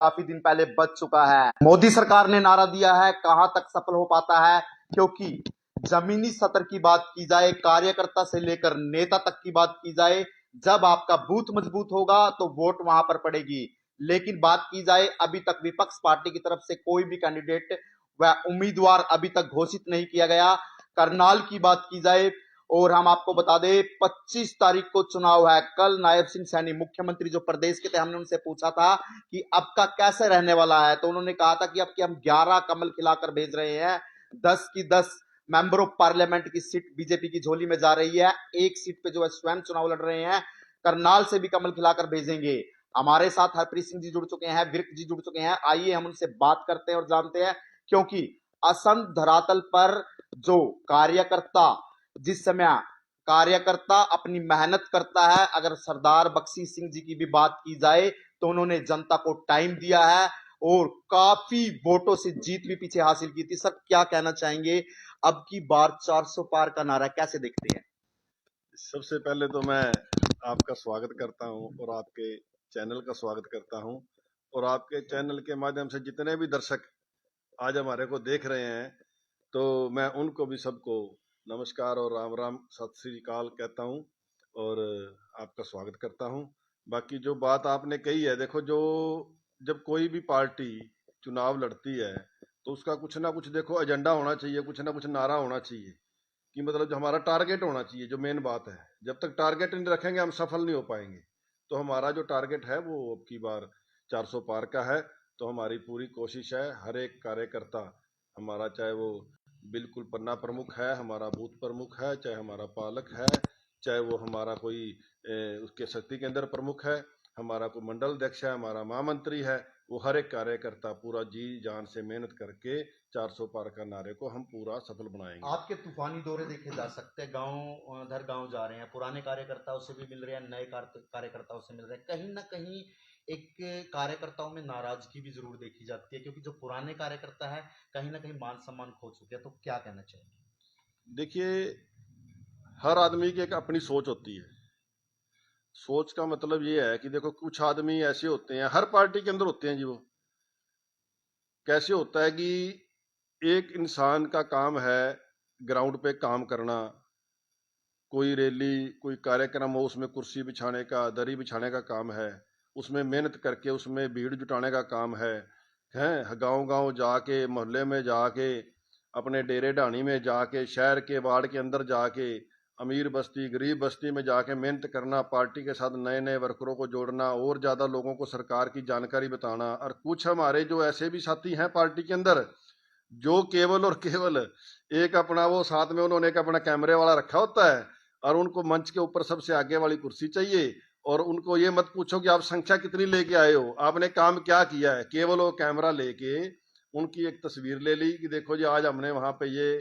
काफी दिन पहले बच चुका है। मोदी सरकार ने नारा दिया है, कहां तक सफल हो पाता है, क्योंकि जमीनी स्तर की बात की जाए, कार्यकर्ता से लेकर नेता तक की बात की जाए, जब आपका बूथ मजबूत होगा तो वोट वहां पर पड़ेगी। लेकिन बात की जाए, अभी तक विपक्ष पार्टी की तरफ से कोई भी कैंडिडेट व उम्मीदवार अभी तक घोषित नहीं किया गया। करनाल की बात की जाए और हम आपको बता दें 25 तारीख को चुनाव है। कल नायब सिंह सैनी मुख्यमंत्री जो प्रदेश के थे, हमने उनसे पूछा था कि अब का कैसे रहने वाला है, तो उन्होंने कहा था कि अब कि हम 11 कमल खिलाकर भेज रहे हैं। 10 की 10 मेंबर ऑफ पार्लियामेंट की सीट बीजेपी की झोली में जा रही है। एक सीट पे जो है स्वयं चुनाव लड़ रहे हैं। करनाल से भी कमल खिलाकर भेजेंगे। हमारे साथ हरप्रीत सिंह जी जुड़ चुके हैं, विर्क जी जुड़ चुके हैं। आइए हम उनसे बात करते हैं और जानते हैं, क्योंकि असंत धरातल पर जो कार्यकर्ता जिस समय कार्यकर्ता अपनी मेहनत करता है, अगर सरदार बख्शी सिंह जी की भी बात की जाए तो उन्होंने जनता को टाइम दिया है और काफी वोटों से जीत भी पीछे हासिल की थी। सर क्या कहना चाहेंगे, अब की बार 400 पार का नारा कैसे देखते हैं? सबसे पहले तो मैं आपका स्वागत करता हूं और आपके चैनल का स्वागत करता हूं और आपके चैनल के माध्यम से जितने भी दर्शक आज हमारे को देख रहे हैं, तो मैं उनको भी सबको नमस्कार और राम राम सत श्री अकाल कहता हूं और आपका स्वागत करता हूं। बाकी जो बात आपने कही है, देखो, जो जब कोई भी पार्टी चुनाव लड़ती है तो उसका कुछ ना कुछ देखो एजेंडा होना चाहिए, कुछ ना कुछ नारा होना चाहिए कि मतलब जो हमारा टारगेट होना चाहिए, जो मेन बात है। जब तक टारगेट नहीं रखेंगे हम सफल नहीं हो पाएंगे। तो हमारा जो टारगेट है वो अब की बार 400 पार का है। तो हमारी पूरी कोशिश है, हर एक कार्यकर्ता हमारा, चाहे वो बिल्कुल पन्ना प्रमुख है, हमारा बूथ प्रमुख है, चाहे हमारा पालक है, चाहे वो हमारा कोई उसके शक्ति केंद्र प्रमुख है, हमारा कोई मंडल अध्यक्ष है, हमारा महामंत्री है, वो हर एक कार्यकर्ता पूरा जी जान से मेहनत करके 400 पार का नारे को हम पूरा सफल बनाएंगे। आपके तूफानी दौरे देखे जा सकते हैं, गांव दर गांव जा रहे हैं, पुराने कार्यकर्ताओं से भी मिल रहे हैं, नए कार्यकर्ताओं से मिल रहे हैं। कहीं ना कहीं एक कार्यकर्ताओं में नाराजगी भी जरूर देखी जाती है, क्योंकि जो पुराने कार्यकर्ता है कहीं ना कहीं मान सम्मान खो चुके हैं। तो क्या कहना चाहिए? देखिए, हर आदमी की एक अपनी सोच होती है। सोच का मतलब ये है कि देखो, कुछ आदमी ऐसे होते हैं, हर पार्टी के अंदर होते हैं जी। वो कैसे होता है कि एक इंसान का काम है ग्राउंड पे काम करना, कोई रैली कोई कार्यक्रम हो उसमें कुर्सी बिछाने का, दरी बिछाने का काम है, उसमें मेहनत करके उसमें भीड़ जुटाने का काम है गांव गांव जाके, मोहल्ले में जाके, अपने डेरे ढाणी में जाके, शहर के वार्ड के अंदर जाके, अमीर बस्ती गरीब बस्ती में जाके मेहनत करना, पार्टी के साथ नए नए वर्करों को जोड़ना और ज्यादा लोगों को सरकार की जानकारी बताना। और कुछ हमारे जो ऐसे भी साथी हैं पार्टी के अंदर, जो केवल और केवल एक अपना वो साथ में उन्होंने एक अपना कैमरे वाला रखा होता है और उनको मंच के ऊपर सबसे आगे वाली कुर्सी चाहिए और उनको ये मत पूछो कि आप संख्या कितनी लेके आए हो, आपने काम क्या किया है। केवल वो कैमरा लेके उनकी एक तस्वीर ले ली कि देखो जी आज हमने वहां पे ये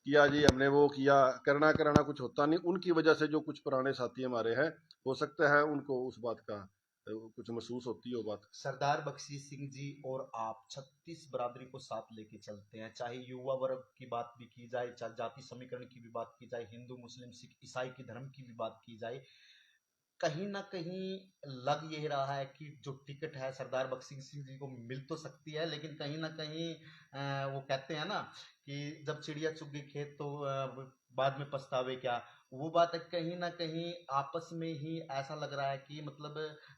किया जी, हमने वो किया। करना कराना कुछ होता नहीं। उनकी वजह से जो कुछ पुराने साथी हमारे हैं, हो सकता है उनको उस बात का कुछ महसूस होती हो बात। सरदार बख्शी सिंह जी और आप 36 बरादरी को साथ लेके चलते हैं, चाहे युवा वर्ग की बात भी की जाए, चाहे जाति समीकरण की भी बात की जाए, हिंदू मुस्लिम सिख ईसाई की धर्म की भी बात की जाए। कहीं ना कहीं लग ये रहा है कि जो टिकट है सरदार बख्शी सिंह जी को मिल तो सकती है, लेकिन कहीं ना कहीं वो कहते हैं ना कि जब चिड़िया चुग गई खेत तो बाद में पछतावे क्या। वो बात है, कहीं ना कहीं आपस में ही ऐसा लग रहा है कि मतलब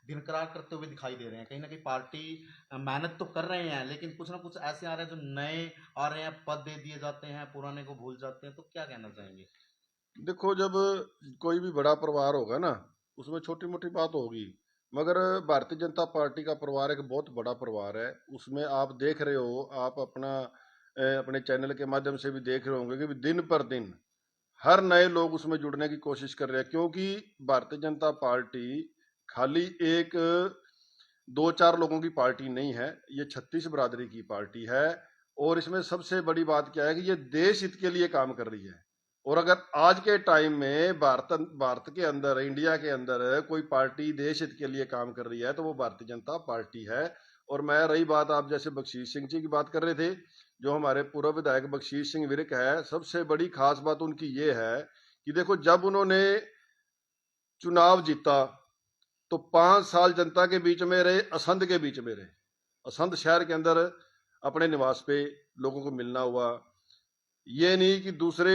दिनकरार करते हुए दिखाई दे रहे हैं। कहीं ना कहीं पार्टी मेहनत तो कर रहे हैं, लेकिन कुछ ना कुछ ऐसे आ रहे हैं जो नए आ रहे हैं, पद दे दिए जाते हैं, पुराने को भूल जाते हैं। तो क्या कहना चाहेंगे? देखो, जब कोई भी बड़ा परिवार होगा ना, उसमें छोटी मोटी बात होगी, मगर भारतीय जनता पार्टी का परिवार एक बहुत बड़ा परिवार है। उसमें आप देख रहे हो, आप अपना अपने चैनल के माध्यम से भी देख रहे होंगे कि दिन पर दिन हर नए लोग उसमें जुड़ने की कोशिश कर रहे हैं। क्योंकि भारतीय जनता पार्टी खाली एक दो चार लोगों की पार्टी नहीं है, ये 36 बरादरी की पार्टी है। और इसमें सबसे बड़ी बात क्या है कि ये देश हित के लिए काम कर रही है। और अगर आज के टाइम में भारत के अंदर, इंडिया के अंदर कोई पार्टी देश हित के लिए काम कर रही है तो वो भारतीय जनता पार्टी है। और मैं, रही बात, आप जैसे बख्शीश सिंह जी की बात कर रहे थे, जो हमारे पूर्व विधायक बख्शीश सिंह विर्क है, सबसे बड़ी खास बात उनकी ये है कि देखो, जब उन्होंने चुनाव जीता तो 5 साल जनता के बीच में रहे, असंध के बीच में रहे। असंध शहर के अंदर अपने निवास पे लोगों को मिलना हुआ। ये नहीं कि दूसरे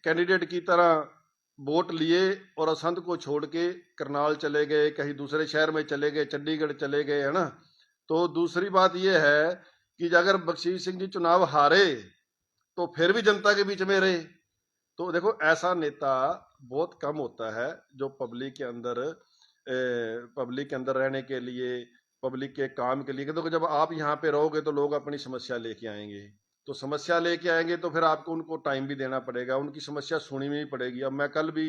कैंडिडेट की तरह वोट लिए और असंध को छोड़ के करनाल चले गए, कहीं दूसरे शहर में चले गए, चंडीगढ़ चले गए, है ना। तो दूसरी बात यह है कि अगर बख्शीश सिंह जी चुनाव हारे तो फिर भी जनता के बीच में रहे। तो देखो, ऐसा नेता बहुत कम होता है जो पब्लिक के अंदर रहने के लिए, पब्लिक के काम के लिए। देखो, जब आप यहाँ पे रहोगे तो लोग अपनी समस्या लेके आएंगे, तो समस्या लेके आएंगे तो फिर आपको उनको टाइम भी देना पड़ेगा, उनकी समस्या सुनी भी पड़ेगी। अब मैं कल भी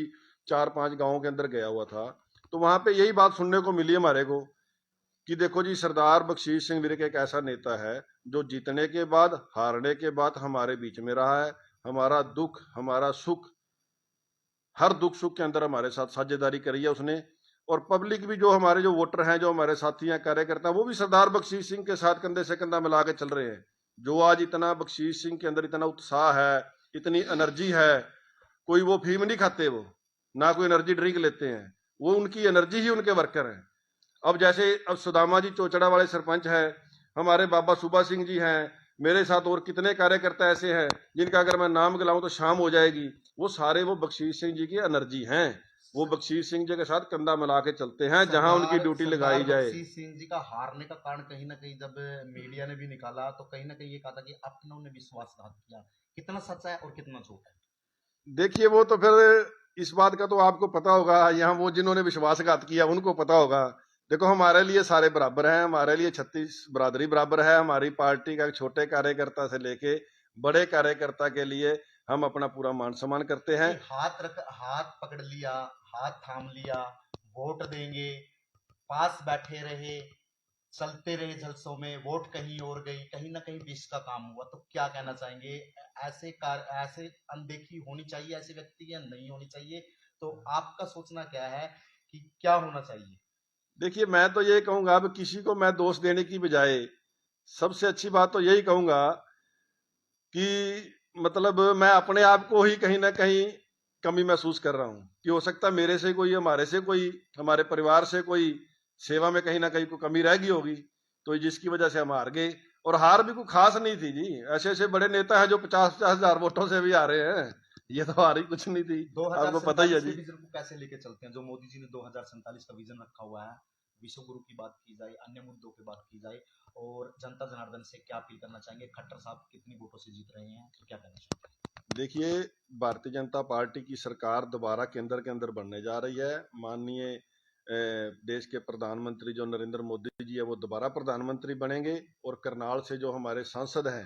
4-5 गाँव के अंदर गया हुआ था, तो वहां पे यही बात सुनने को मिली हमारे को कि देखो जी, सरदार बख्शीश सिंह विर्क एक ऐसा नेता है जो जीतने के बाद, हारने के बाद हमारे बीच में रहा है। हमारा दुख, हमारा सुख, हर दुख सुख के अंदर हमारे साथ साझेदारी करी है उसने। और पब्लिक भी, जो हमारे जो वोटर हैं, जो हमारे साथी हैं, कार्यकर्ता हैं, वो भी सरदार बख्शीश सिंह के साथ कंधे से कंधा मिला के चल रहे हैं। जो आज इतना बख्शीश सिंह के अंदर इतना उत्साह है, इतनी एनर्जी है, कोई वो फीम नहीं खाते, वो ना कोई एनर्जी ड्रिंक लेते हैं, वो उनकी एनर्जी ही उनके वर्कर हैं। अब जैसे अब सुदामा जी चोचड़ा वाले सरपंच हैं, हमारे बाबा सुबा सिंह जी हैं, मेरे साथ और कितने कार्यकर्ता ऐसे हैं जिनका अगर मैं नाम गिलाऊं तो शाम हो जाएगी। वो सारे वो बख्शीश सिंह जी की एनर्जी हैं। वो बख्शीश सिंह जी के साथ कंधा मिला के चलते हैं जहां उनकी ड्यूटी लगाई जाए। बख्शीश सिंह जी का हारने का कारण कहीं ना कहीं जब मीडिया ने भी निकाला तो कहीं ना कहीं ये कहा था कि अपनों ने विश्वासघात किया। कितना सच है और कितना झूठ है? देखिए, वो तो फिर इस बात का तो आपको पता होगा, यहाँ वो जिन्होंने विश्वासघात किया उनको पता होगा। देखो, हमारे लिए सारे बराबर हैं, हमारे लिए 36 बरादरी बराबर है। हमारी पार्टी का छोटे कार्यकर्ता से लेके बड़े कार्यकर्ता के लिए हम अपना पूरा मान सम्मान करते हैं। हाथ पकड़ लिया, हाथ थाम लिया, वोट देंगे, पास बैठे रहे, चलते रहे जलसों में, वोट कहीं और गई, कहीं ना कहीं विष का काम हुआ। तो क्या कहना चाहेंगे? ऐसे अनदेखी होनी चाहिए ऐसे व्यक्ति या नहीं होनी चाहिए? तो आपका सोचना क्या है कि क्या होना चाहिए? देखिए, मैं तो ये कहूंगा, अब किसी को मैं दोष देने की बजाय सबसे अच्छी बात तो यही कहूंगा कि मतलब मैं अपने आप को ही कहीं ना कहीं कमी महसूस कर रहा हूं कि हो सकता है मेरे से कोई, हमारे से कोई, हमारे परिवार से कोई सेवा में कहीं ना कहीं कोई कमी रह गई होगी, तो जिसकी वजह से हम हार गए। और हार भी कोई खास नहीं थी जी, ऐसे ऐसे बड़े नेता हैं जो 50-50 हजार वोटों से भी आ रहे हैं। ये तो हार ही कुछ नहीं थी, आपको पता ही है जी। विजन को कैसे लेके चलते हैं जो मोदी जी ने 2047 का विजन रखा हुआ है? विश्व गुरु की बात की जाए, अन्य मुद्दों की बात की जाए, और जनता जनार्दन से क्या अपील करना चाहेंगे? खट्टर साहब कितनी वोटों से जीत रहे हैं, तो क्या कहना चाहेंगे? देखिए, भारतीय जनता पार्टी की सरकार दोबारा केंद्र के अंदर बनने जा रही है। माननीय देश के प्रधानमंत्री जो नरेंद्र मोदी जी है, वो दोबारा प्रधानमंत्री बनेंगे। और करनाल से जो हमारे सांसद हैं,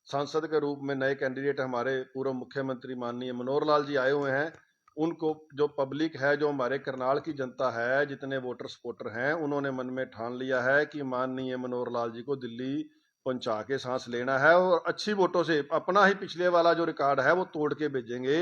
सांसद के रूप में नए कैंडिडेट हमारे पूर्व मुख्यमंत्री माननीय मनोहर लाल जी आए हुए हैं। उनको जो पब्लिक है, जो हमारे करनाल की जनता है, जितने वोटर सपोर्टर हैं, उन्होंने मन में ठान लिया है कि माननीय मनोहर लाल जी को दिल्ली पहुंचा के सांस लेना है और अच्छी वोटों से अपना ही पिछले वाला जो रिकॉर्ड है वो तोड़ के भेजेंगे।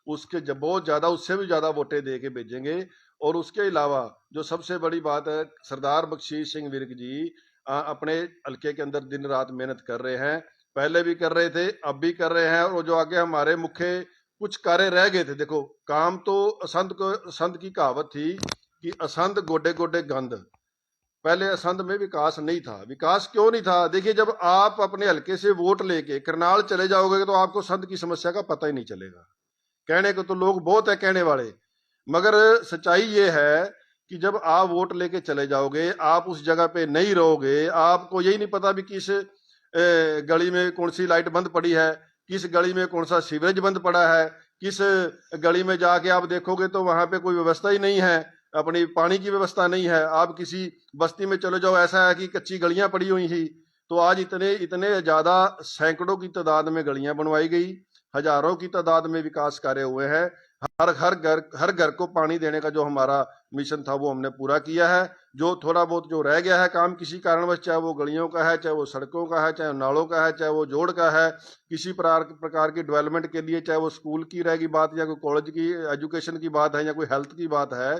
उसके जब बहुत ज्यादा, उससे भी ज्यादा वोटें दे के भेजेंगे। और उसके अलावा जो सबसे बड़ी बात है, सरदार बख्शीश सिंह विर्क जी अपने हल्के के अंदर दिन रात मेहनत कर रहे हैं, पहले भी कर रहे थे, अब भी कर रहे हैं। और जो आगे हमारे मुख्य कुछ कार्य रह गए थे, देखो काम तो असंध की कहावत थी कि असंध गोडे गोडे गंद। पहले असंध में विकास नहीं था। विकास क्यों नहीं था? देखिए, जब आप अपने हल्के से वोट लेके करनाल चले जाओगे तो आपको संध की समस्या का पता ही नहीं चलेगा। कहने को तो लोग बहुत है कहने वाले, मगर सच्चाई ये है कि जब आप वोट लेके चले जाओगे, आप उस जगह पे नहीं रहोगे, आपको यही नहीं पता भी किस गली में कौन सी लाइट बंद पड़ी है, किस गली में कौन सा सीवरेज बंद पड़ा है, किस गली में जाके आप देखोगे तो वहां पे कोई व्यवस्था ही नहीं है, अपनी पानी की व्यवस्था नहीं है। आप किसी बस्ती में चले जाओ, ऐसा है कि कच्ची गलियां पड़ी हुई थी, तो आज इतने इतने ज्यादा सैकड़ों की तादाद में गलियां बनवाई गई, हजारों की तादाद में विकास कार्य हुए हैं। हर घर को पानी देने का जो हमारा मिशन था वो हमने पूरा किया है। जो थोड़ा बहुत जो रह गया है काम किसी कारणवश, चाहे वो गलियों का है, चाहे वो सड़कों का है, चाहे नालों का है, चाहे वो जोड़ का है, किसी प्रकार की डेवलपमेंट के लिए, चाहे वो स्कूल की रहेगी बात या कोई कॉलेज की एजुकेशन की बात है या कोई हेल्थ की बात है,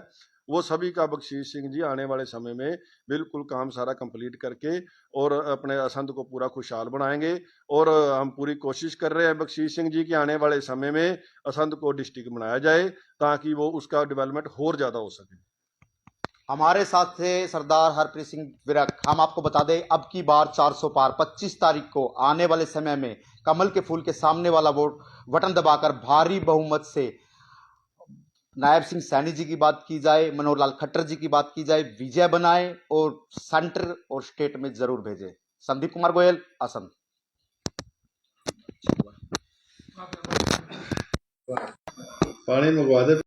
वो सभी का बख्शीश सिंह जी आने वाले समय में बिल्कुल काम सारा कंप्लीट करके और अपने असंध को पूरा खुशहाल बनाएंगे। और हम पूरी कोशिश कर रहे हैं बख्शीश सिंह जी के आने वाले समय में असंध को डिस्ट्रिक्ट बनाया जाए ताकि वो उसका डेवलपमेंट और ज्यादा हो सके। हमारे साथ थे सरदार हरप्रीत सिंह विरक। हम आपको बता दें, अब की बार 400 पार 25 तारीख को आने वाले समय में कमल के फूल के सामने वाला वोट बटन दबाकर भारी बहुमत से नायब सिंह सैनी जी की बात की जाए, मनोहर लाल खट्टर जी की बात की जाए, विजय बनाए और सेंटर और स्टेट में जरूर भेजे। संदीप कुमार गोयल, असम। पानी मंगवा दे।